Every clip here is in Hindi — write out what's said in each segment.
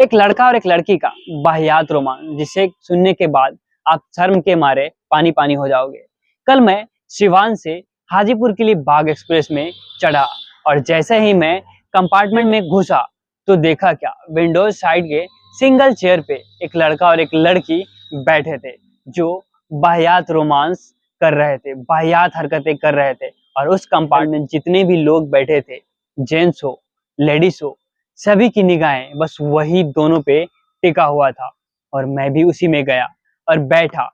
एक लड़का और एक लड़की का वाहियात रोमांस जिसे सुनने के बाद आप शर्म के मारे पानी पानी हो जाओगे। कल मैं सिवान से हाजीपुर के लिए बाग एक्सप्रेस में चढ़ा और जैसे ही मैं कंपार्टमेंट में घुसा तो देखा क्या, विंडोज साइड के सिंगल चेयर पे एक लड़का और एक लड़की बैठे थे जो वाहियात रोमांस कर रहे थे, वाहियात हरकतें कर रहे थे। और उस कंपार्टमेंट में जितने भी लोग बैठे थे, जेंट्स हो लेडीज हो, सभी की निगाहें बस वही दोनों पे टिका हुआ था। और मैं भी उसी में गया और बैठा।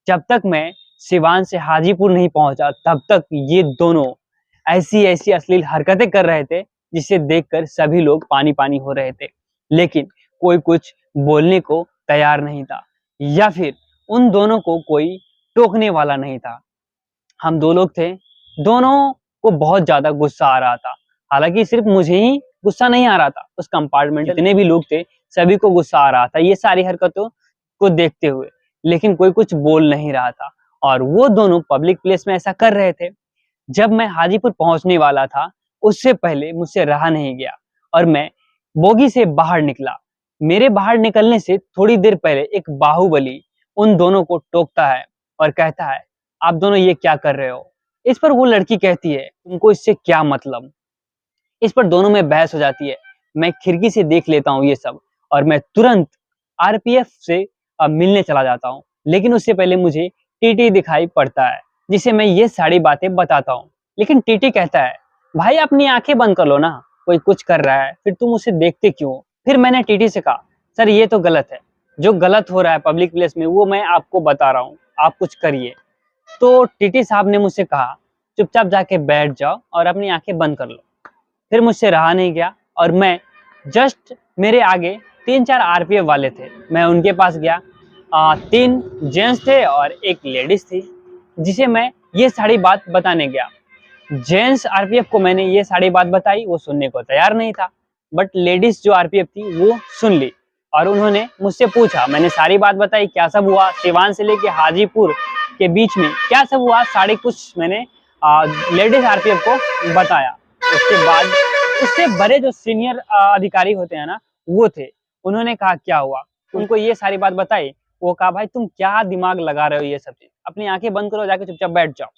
जब तक मैं सिवान से हाजीपुर नहीं पहुंचा तब तक ये दोनों ऐसी ऐसी अश्लील हरकतें कर रहे थे जिसे देखकर सभी लोग पानी पानी हो रहे थे, लेकिन कोई कुछ बोलने को तैयार नहीं था या फिर उन दोनों को कोई टोकने वाला नहीं था। हम दो लोग थे, दोनों को बहुत ज्यादा गुस्सा आ रहा था। हालांकि सिर्फ मुझे ही गुस्सा नहीं आ रहा था, उस कंपार्टमेंट में जितने भी लोग थे सभी को गुस्सा आ रहा था ये सारी हरकतों को देखते हुए, लेकिन कोई कुछ बोल नहीं रहा था। और वो दोनों पब्लिक प्लेस में ऐसा कर रहे थे। जब मैं हाजीपुर पहुंचने वाला था उससे पहले मुझसे रहा नहीं गया और मैं बोगी से बाहर निकला। मेरे बाहर निकलने से थोड़ी देर पहले एक बाहुबली उन दोनों को टोकता है और कहता है, आप दोनों ये क्या कर रहे हो। इस पर वो लड़की कहती है, तुमको इससे क्या मतलब। इस पर दोनों में बहस हो जाती है। मैं खिड़की से देख लेता हूँ ये सब और मैं तुरंत आरपीएफ से मिलने चला जाता हूँ, लेकिन उससे पहले मुझे टीटी दिखाई पड़ता है जिसे मैं ये सारी बातें बताता हूँ। लेकिन टीटी कहता है, भाई अपनी आंखें बंद कर लो ना, कोई कुछ कर रहा है फिर तुम उसे देखते क्यों। फिर मैंने टीटी से कहा, सर ये तो गलत है, जो गलत हो रहा है पब्लिक प्लेस में वो मैं आपको बता रहा हूँ, आप कुछ करिए। तो टीटी साहब ने मुझसे कहा, चुपचाप जाके बैठ जाओ और अपनी आंखें बंद कर लो। फिर मुझसे रहा नहीं गया और मैं जस्ट मेरे आगे 3-4 आरपीएफ वाले थे, मैं उनके पास गया। 3 जेंट्स थे और एक लेडीज थी जिसे मैं ये सारी बात बताने गया। जेंट्स आरपीएफ को मैंने ये सारी बात बताई, वो सुनने को तैयार नहीं था, बट लेडीज जो आरपीएफ थी वो सुन ली और उन्होंने मुझसे पूछा। मैंने सारी बात बताई, क्या सब हुआ सिवान से लेके हाजीपुर के बीच में क्या सब हुआ, सारी कुछ मैंने लेडीज आरपीएफ को बताया। उसके बाद उससे बड़े जो सीनियर अधिकारी होते हैं ना वो थे, उन्होंने कहा क्या हुआ, उनको ये सारी बात बताई। वो कहा, भाई तुम क्या दिमाग लगा रहे हो, ये सब चीज अपनी आंखें बंद करो, जाके चुपचाप बैठ जाओ।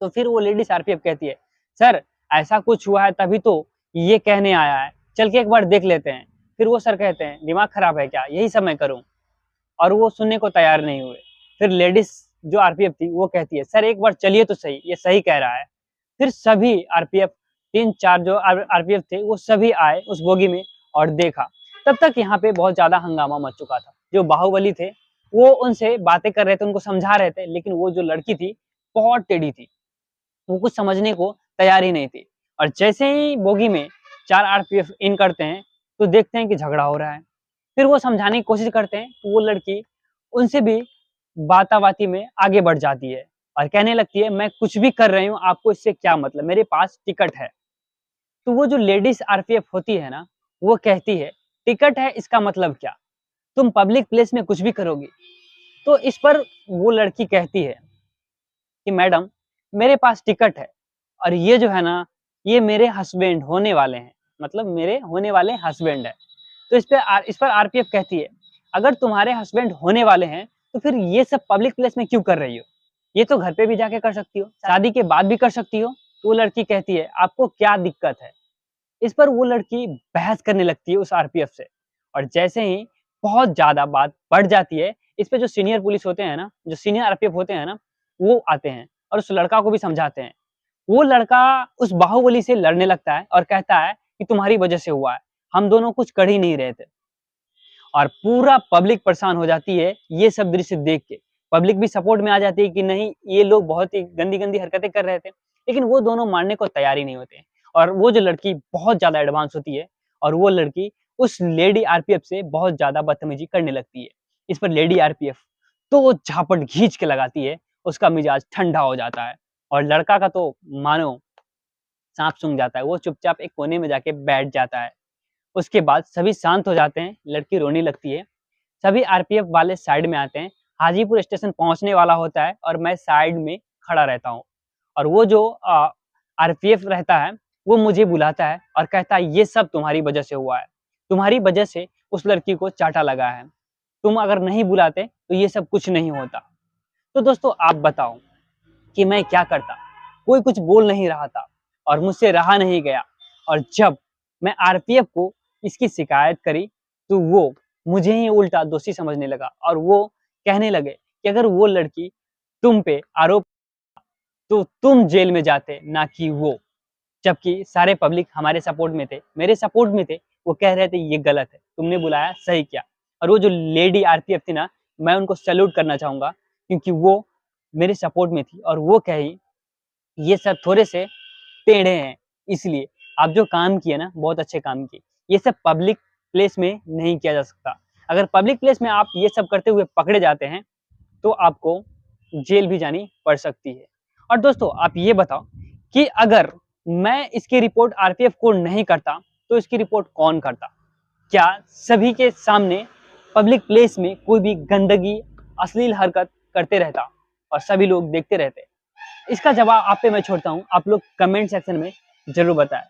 तो फिर वो लेडीज आरपीएफ कहती है, सर ऐसा कुछ हुआ है तभी तो ये कहने आया है, चल के एक बार देख लेते हैं। फिर वो सर कहते हैं, दिमाग खराब है क्या, यही सब मैं करूं। और वो सुनने को तैयार नहीं हुए। फिर लेडीज जो आरपीएफ थी वो कहती है, सर एक बार चलिए तो सही, ये सही कह रहा है। फिर सभी आरपीएफ 3-4 जो आरपीएफ थे वो सभी आए उस बोगी में और देखा। तब तक यहाँ पे बहुत ज्यादा हंगामा मच चुका था। जो बाहुबली थे वो उनसे बातें कर रहे थे, उनको समझा रहे थे, लेकिन वो जो लड़की थी बहुत टेढ़ी थी, वो कुछ समझने को तैयार ही नहीं थी। और जैसे ही बोगी में 4 आरपीएफ इन करते हैं तो देखते हैं कि झगड़ा हो रहा है। फिर वो समझाने की कोशिश करते हैं तो वो लड़की उनसे भी बाताबाती में आगे बढ़ जाती है और कहने लगती है, मैं कुछ भी कर रही हूँ, आपको इससे क्या मतलब, मेरे पास टिकट है। तो वो जो लेडीज आरपीएफ होती है ना वो कहती है, टिकट है इसका मतलब क्या, तुम पब्लिक प्लेस में कुछ भी करोगी। तो इस पर वो लड़की कहती है कि मैडम मेरे पास टिकट है और ये जो है ना ये मेरे हस्बैंड होने वाले हैं, मतलब मेरे होने वाले हस्बैंड है। तो इस पर आरपीएफ कहती है, अगर तुम्हारे हस्बैंड होने वाले हैं तो फिर ये सब पब्लिक प्लेस में क्यों कर रही हो, ये तो घर पे भी जाके कर सकती हो, शादी के बाद भी कर सकती हो। तो वो लड़की कहती है, आपको क्या दिक्कत है। इस पर वो लड़की बहस करने लगती है उस आरपीएफ से। और जैसे ही बहुत ज्यादा बात बढ़ जाती है, इस पे जो सीनियर पुलिस होते हैं ना, जो सीनियर आरपीएफ होते हैं ना, वो आते हैं और उस लड़का को भी समझाते हैं। वो लड़का उस बाहुबली से लड़ने लगता है और कहता है कि तुम्हारी वजह से हुआ है, हम दोनों कुछ कर ही नहीं रहे थे। और पूरा पब्लिक परेशान हो जाती है ये सब दृश्य देख के। पब्लिक भी सपोर्ट में आ जाती है कि नहीं ये लोग बहुत ही गंदी गंदी हरकतें कर रहे थे, लेकिन वो दोनों मानने को तैयार ही नहीं होते हैं। और वो जो लड़की बहुत ज्यादा एडवांस होती है और वो लड़की उस लेडी आरपीएफ से बहुत ज्यादा बदतमीजी करने लगती है। इस पर लेडी आरपीएफ तो वो झापट खींच के लगाती है, उसका मिजाज ठंडा हो जाता है और लड़का का तो मानो सांप सूंघ जाता है, वो चुपचाप एक कोने में जाके बैठ जाता है। उसके बाद सभी शांत हो जाते हैं, लड़की रोने लगती है। सभी आरपीएफ वाले साइड में आते हैं। हाजीपुर स्टेशन पहुंचने वाला होता है और मैं साइड में खड़ा रहता हूँ। और वो जो आरपीएफ रहता है वो मुझे बुलाता है और कहता है, ये सब तुम्हारी वजह से हुआ है, तुम्हारी वजह से उस लड़की को चाटा लगा है। तुम अगर नहीं बुलाते तो ये सब कुछ नहीं होता। तो दोस्तों आप बताओ कि मैं क्या करता? कोई कुछ बोल नहीं रहा था और मुझसे रहा नहीं गया। और जब मैं आरपीएफ को इसकी शिकायत करी तो वो मुझे ही उल्टा दोषी समझने लगा और वो कहने लगे कि अगर वो लड़की तुम पे आरोप तो तुम जेल में जाते, ना कि वो। जबकि सारे पब्लिक हमारे सपोर्ट में थे, मेरे सपोर्ट में थे। वो कह रहे थे ये गलत है, तुमने बुलाया सही किया। और वो जो लेडी आरपीएफ थी ना, मैं उनको सैल्यूट करना चाहूंगा क्योंकि वो मेरे सपोर्ट में थी और वो कही ये सब थोड़े से टेढ़े हैं, इसलिए आप जो काम किए ना बहुत अच्छे काम किए। ये सब पब्लिक प्लेस में नहीं किया जा सकता। अगर पब्लिक प्लेस में आप ये सब करते हुए पकड़े जाते हैं तो आपको जेल भी जानी पड़ सकती है। और दोस्तों आप ये बताओ कि अगर मैं इसकी रिपोर्ट आरपीएफ को नहीं करता तो इसकी रिपोर्ट कौन करता? क्या सभी के सामने पब्लिक प्लेस में कोई भी गंदगी, अश्लील हरकत करते रहता और सभी लोग देखते रहते? इसका जवाब आप पे मैं छोड़ता हूँ, आप लोग कमेंट सेक्शन में जरूर बताएं।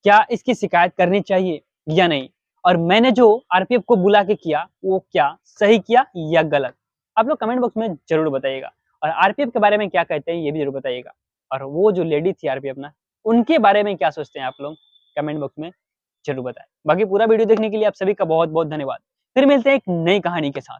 क्या इसकी शिकायत करनी चाहिए या नहीं? और मैंने जो आरपीएफ को बुला के किया वो क्या सही किया या गलत? आप लोग कमेंट बॉक्स में जरूर बताइएगा। और आरपीएफ के बारे में क्या कहते हैं ये भी जरूर बताइएगा। और वो जो लेडी थी आरपीएफ ना, उनके बारे में क्या सोचते हैं आप लोग कमेंट बॉक्स में जरूर बताएं। बाकी पूरा वीडियो देखने के लिए आप सभी का बहुत बहुत धन्यवाद। फिर मिलते हैं एक नई कहानी के साथ।